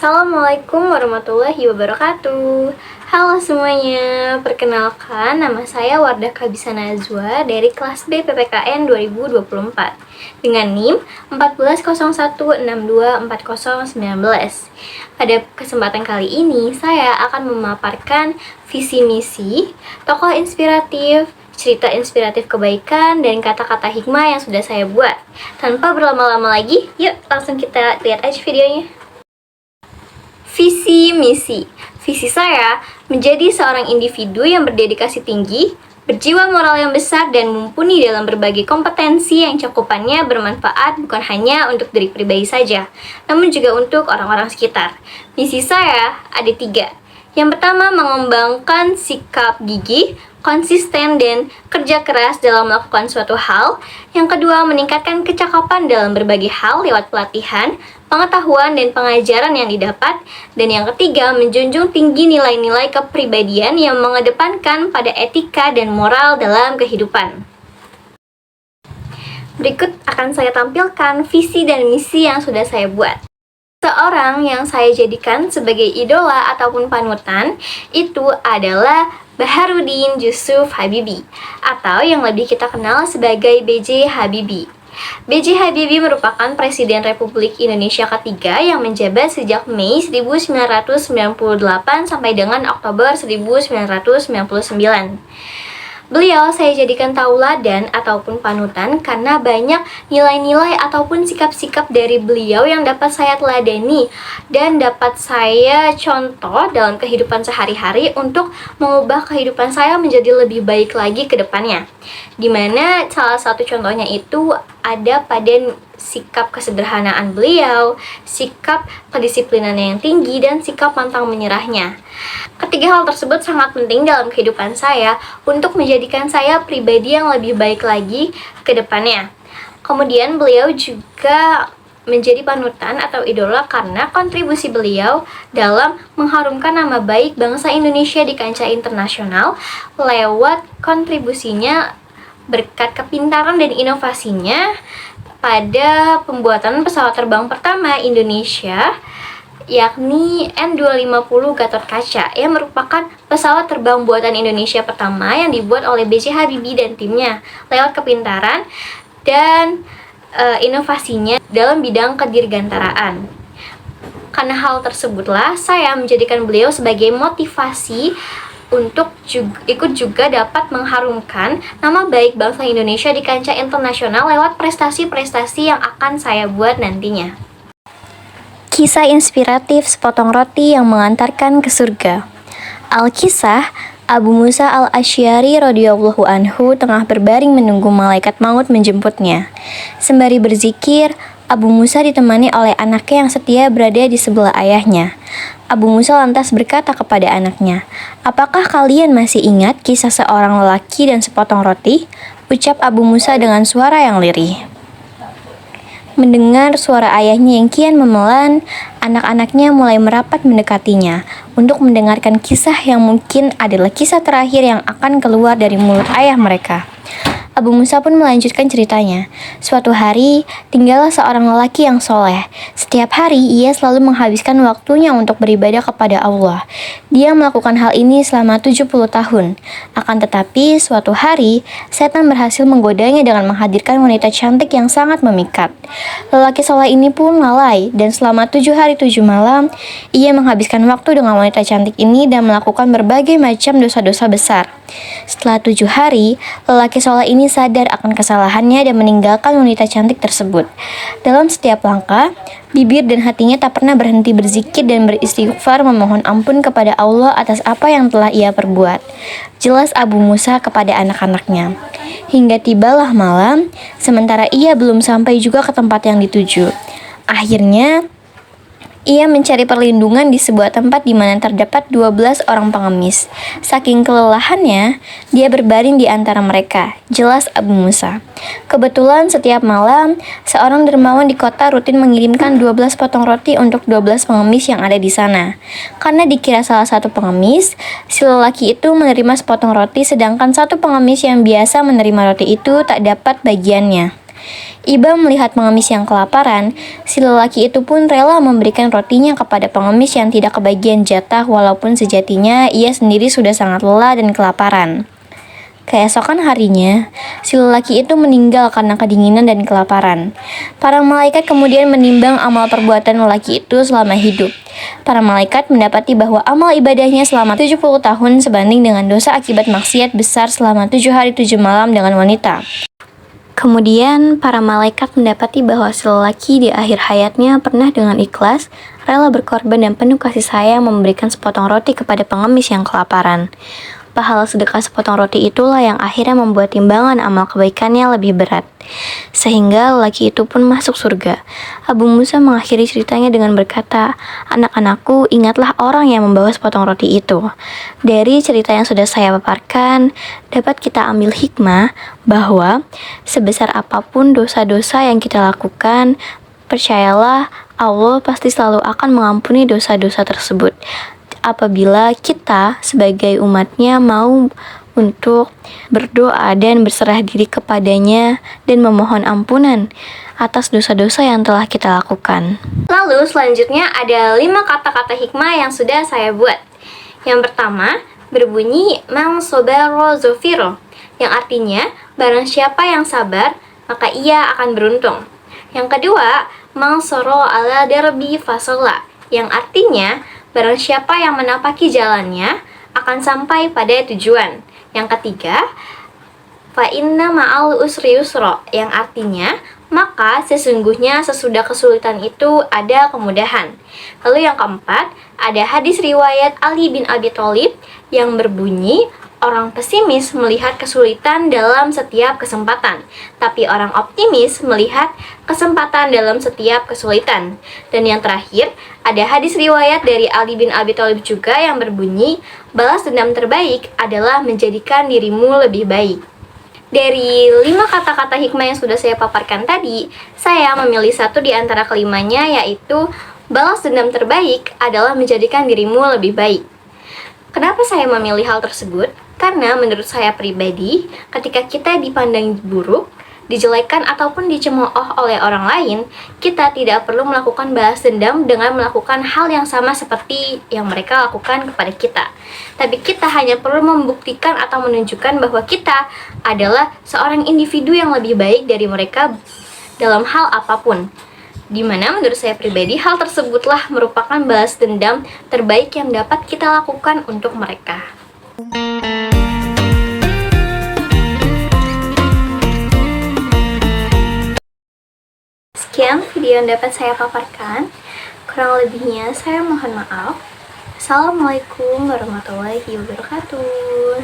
Assalamualaikum warahmatullahi wabarakatuh. Halo semuanya, perkenalkan nama saya Wardah Kabisa Najwa dari kelas B PPKN 2024 dengan NIM 1401624019. Pada kesempatan kali ini saya akan memaparkan visi misi, tokoh inspiratif, cerita inspiratif kebaikan, dan kata-kata hikmah yang sudah saya buat. Tanpa berlama-lama lagi, yuk langsung kita lihat aja videonya. Visi misi. Visi saya menjadi seorang individu yang berdedikasi tinggi, berjiwa moral yang besar, dan mumpuni dalam berbagai kompetensi yang cakupannya bermanfaat bukan hanya untuk diri pribadi saja, namun juga untuk orang-orang sekitar. Misi saya ada 3. Yang pertama, mengembangkan sikap gigih, konsisten, dan kerja keras dalam melakukan suatu hal. Yang kedua, meningkatkan kecakapan dalam berbagai hal lewat pelatihan, pengetahuan, dan pengajaran yang didapat. Dan yang ketiga, menjunjung tinggi nilai-nilai kepribadian yang mengedepankan pada etika dan moral dalam kehidupan. Berikut akan saya tampilkan visi dan misi yang sudah saya buat. Seorang yang saya jadikan sebagai idola ataupun panutan itu adalah Baharudin Yusuf Habibie, atau yang lebih kita kenal sebagai B.J. Habibie. B.J. Habibie merupakan Presiden Republik Indonesia ketiga yang menjabat sejak Mei 1998 sampai dengan Oktober 1999. Beliau saya jadikan tauladan ataupun panutan karena banyak nilai-nilai ataupun sikap-sikap dari beliau yang dapat saya teladani dan dapat saya contoh dalam kehidupan sehari-hari untuk mengubah kehidupan saya menjadi lebih baik lagi ke depannya. Dimana salah satu contohnya itu ada pada sikap kesederhanaan beliau, sikap kedisiplinan yang tinggi, dan sikap pantang menyerahnya. Ketiga hal tersebut sangat penting dalam kehidupan saya untuk menjadikan saya pribadi yang lebih baik lagi ke depannya. Kemudian beliau juga menjadi panutan atau idola karena kontribusi beliau dalam mengharumkan nama baik bangsa Indonesia di kancah internasional lewat kontribusinya berkat kepintaran dan inovasinya pada pembuatan pesawat terbang pertama Indonesia, yakni N250 Gatot Kaca, yang merupakan pesawat terbang buatan Indonesia pertama yang dibuat oleh B.J. Habibie dan timnya lewat kepintaran dan inovasinya dalam bidang kedirgantaraan. Karena hal tersebutlah saya menjadikan beliau sebagai motivasi untuk ikut juga dapat mengharumkan nama baik bangsa Indonesia di kancah internasional lewat prestasi-prestasi yang akan saya buat nantinya. Kisah inspiratif sepotong roti yang mengantarkan ke surga. Al-Kisah, Abu Musa al-Asy'ari radhiyallahu anhu tengah berbaring menunggu malaikat maut menjemputnya. Sembari berzikir, Abu Musa ditemani oleh anaknya yang setia berada di sebelah ayahnya. Abu Musa lantas berkata kepada anaknya, "Apakah kalian masih ingat kisah seorang lelaki dan sepotong roti?" Ucap Abu Musa dengan suara yang lirih. Mendengar suara ayahnya yang kian memelan, anak-anaknya mulai merapat mendekatinya untuk mendengarkan kisah yang mungkin adalah kisah terakhir yang akan keluar dari mulut ayah mereka. Abu Musa pun melanjutkan ceritanya. Suatu hari, tinggallah seorang lelaki yang soleh. Setiap hari, ia selalu menghabiskan waktunya untuk beribadah kepada Allah. Dia melakukan hal ini selama 70 tahun. Akan tetapi, suatu hari, setan berhasil menggodanya dengan menghadirkan wanita cantik yang sangat memikat. Lelaki soleh ini pun lalai, dan selama 7 hari 7 malam, ia menghabiskan waktu dengan wanita cantik ini dan melakukan berbagai macam dosa-dosa besar. Setelah 7 hari, lelaki soleh ini sadar akan kesalahannya dan meninggalkan wanita cantik tersebut. Dalam setiap langkah, bibir dan hatinya tak pernah berhenti berzikir dan beristighfar memohon ampun kepada Allah atas apa yang telah ia perbuat. Jelas Abu Musa kepada anak-anaknya. Hingga tibalah malam, sementara ia belum sampai juga ke tempat yang dituju. Akhirnya, ia mencari perlindungan di sebuah tempat di mana terdapat 12 orang pengemis. Saking kelelahannya, dia berbaring di antara mereka, jelas Abu Musa. Kebetulan setiap malam, seorang dermawan di kota rutin mengirimkan 12 potong roti untuk 12 pengemis yang ada di sana. Karena dikira salah satu pengemis, si lelaki itu menerima sepotong roti sedangkan satu pengemis yang biasa menerima roti itu tak dapat bagiannya. Iba melihat pengemis yang kelaparan, si lelaki itu pun rela memberikan rotinya kepada pengemis yang tidak kebagian jatah walaupun sejatinya ia sendiri sudah sangat lelah dan kelaparan. Keesokan harinya, si lelaki itu meninggal karena kedinginan dan kelaparan. Para malaikat kemudian menimbang amal perbuatan lelaki itu selama hidup. Para malaikat mendapati bahwa amal ibadahnya selama 70 tahun sebanding dengan dosa akibat maksiat besar selama 7 hari 7 malam dengan wanita. Kemudian, para malaikat mendapati bahwa si lelaki di akhir hayatnya pernah dengan ikhlas, rela berkorban dan penuh kasih sayang memberikan sepotong roti kepada pengemis yang kelaparan. Pahala sedekah sepotong roti itulah yang akhirnya membuat timbangan amal kebaikannya lebih berat. Sehingga lelaki itu pun masuk surga. Abu Musa mengakhiri ceritanya dengan berkata, "Anak-anakku, ingatlah orang yang membawa sepotong roti itu." Dari cerita yang sudah saya paparkan, dapat kita ambil hikmah bahwa sebesar apapun dosa-dosa yang kita lakukan, percayalah Allah pasti selalu akan mengampuni dosa-dosa tersebut. Apabila kita sebagai umatnya mau untuk berdoa dan berserah diri kepadanya dan memohon ampunan atas dosa-dosa yang telah kita lakukan. Lalu selanjutnya ada 5 kata-kata hikmah yang sudah saya buat. Yang pertama, berbunyi mang sobaro zofiro, yang artinya barang siapa yang sabar, maka ia akan beruntung. Yang kedua, mang soro ala derbi fasola, yang artinya barang siapa yang menapaki jalannya akan sampai pada tujuan. Yang ketiga, fa inna ma'al usri yusra, yang artinya maka sesungguhnya sesudah kesulitan itu ada kemudahan. Lalu yang keempat, ada hadis riwayat Ali bin Abi Thalib yang berbunyi, orang pesimis melihat kesulitan dalam setiap kesempatan, tapi orang optimis melihat kesempatan dalam setiap kesulitan. Dan yang terakhir, ada hadis riwayat dari Ali bin Abi Thalib juga yang berbunyi, balas dendam terbaik adalah menjadikan dirimu lebih baik. Dari 5 kata-kata hikmah yang sudah saya paparkan tadi, saya memilih satu di antara kelimanya, yaitu balas dendam terbaik adalah menjadikan dirimu lebih baik. Kenapa saya memilih hal tersebut? Karena menurut saya pribadi, ketika kita dipandang buruk, dijelekan ataupun dicemooh oleh orang lain, kita tidak perlu melakukan balas dendam dengan melakukan hal yang sama seperti yang mereka lakukan kepada kita. Tapi kita hanya perlu membuktikan atau menunjukkan bahwa kita adalah seorang individu yang lebih baik dari mereka dalam hal apapun. Dimana menurut saya pribadi, hal tersebutlah merupakan balas dendam terbaik yang dapat kita lakukan untuk mereka. Sekian video yang dapat saya paparkan. Kurang lebihnya saya mohon maaf. Assalamualaikum warahmatullahi wabarakatuh.